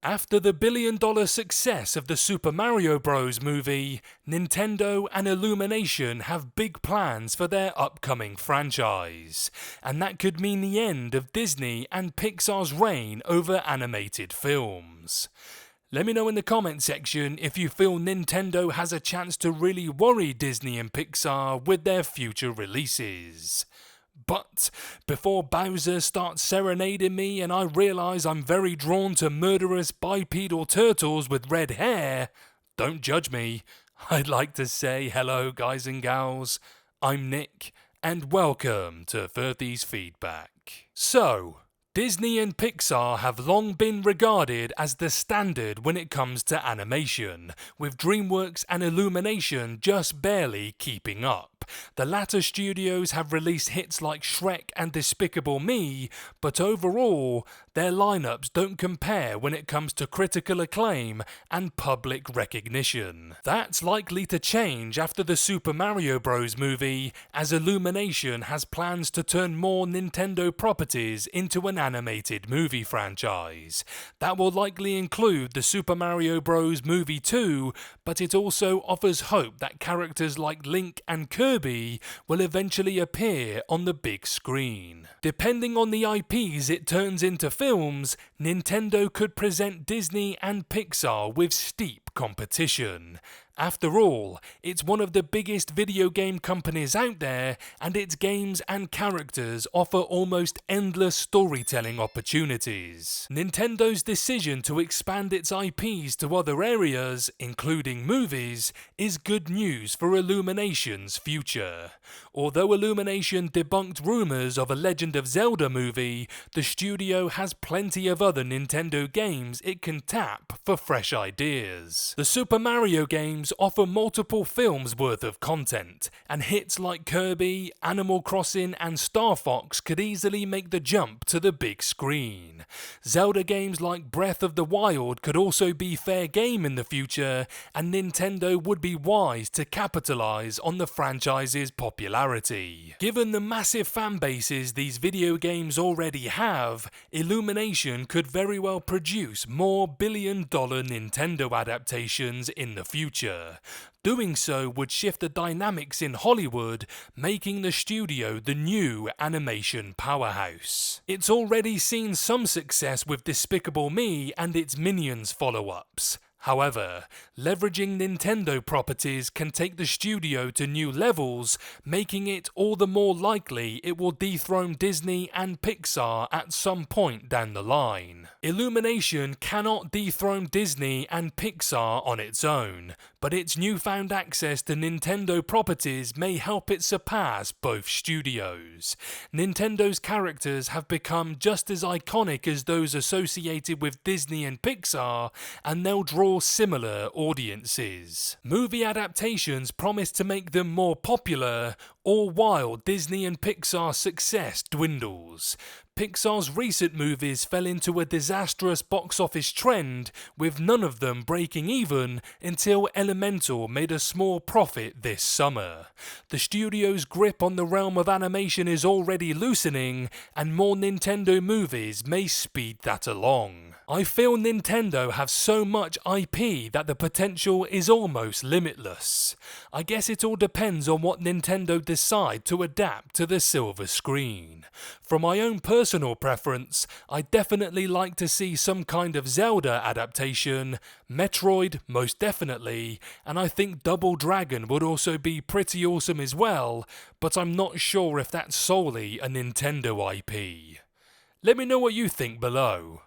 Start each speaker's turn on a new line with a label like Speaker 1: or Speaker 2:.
Speaker 1: After the billion-dollar success of the Super Mario Bros. Movie, Nintendo and Illumination have big plans for their upcoming franchise, and that could mean the end of Disney and Pixar's reign over animated films. Let me know in the comment section if you feel Nintendo has a chance to really worry Disney and Pixar with their future releases. But before Bowser starts serenading me and I realise I'm very drawn to murderous bipedal turtles with red hair, don't judge me. I'd like to say hello guys and gals, I'm Nick, and welcome to 30's Feedback. So, Disney and Pixar have long been regarded as the standard when it comes to animation, with DreamWorks and Illumination just barely keeping up. The latter studios have released hits like Shrek and Despicable Me, but overall, their lineups don't compare when it comes to critical acclaim and public recognition. That's likely to change after the Super Mario Bros. Movie, as Illumination has plans to turn more Nintendo properties into an animated movie franchise. That will likely include the Super Mario Bros. Movie 2, but it also offers hope that characters like Link and Kirby will eventually appear on the big screen. Depending on the IPs it turns into films, Nintendo could present Disney and Pixar with steep competition. After all, it's one of the biggest video game companies out there, and its games and characters offer almost endless storytelling opportunities. Nintendo's decision to expand its IPs to other areas, including movies, is good news for Illumination's future. Although Illumination debunked rumors of a Legend of Zelda movie, the studio has plenty of other Nintendo games it can tap for fresh ideas. The Super Mario games offer multiple films worth of content, and hits like Kirby, Animal Crossing and Star Fox could easily make the jump to the big screen. Zelda games like Breath of the Wild could also be fair game in the future, and Nintendo would be wise to capitalize on the franchise's popularity. Given the massive fan bases these video games already have, Illumination could very well produce more billion-dollar Nintendo adaptations in the future. Doing so would shift the dynamics in Hollywood, making the studio the new animation powerhouse. It's already seen some success with Despicable Me and its Minions follow-ups. However, leveraging Nintendo properties can take the studio to new levels, making it all the more likely it will dethrone Disney and Pixar at some point down the line. Illumination cannot dethrone Disney and Pixar on its own, but its newfound access to Nintendo properties may help it surpass both studios. Nintendo's characters have become just as iconic as those associated with Disney and Pixar, and they'll draw similar audiences. Movie adaptations promise to make them more popular, all while Disney and Pixar's success dwindles. Pixar's recent movies fell into a disastrous box office trend, with none of them breaking even until Elemental made a small profit this summer. The studio's grip on the realm of animation is already loosening, and more Nintendo movies may speed that along. I feel Nintendo have so much IP that the potential is almost limitless. I guess it all depends on what Nintendo decide to adapt to the silver screen. From my own personal preference, I definitely like to see some kind of Zelda adaptation, Metroid most definitely, and I think Double Dragon would also be pretty awesome as well, but I'm not sure if that's solely a Nintendo IP. Let me know what you think below.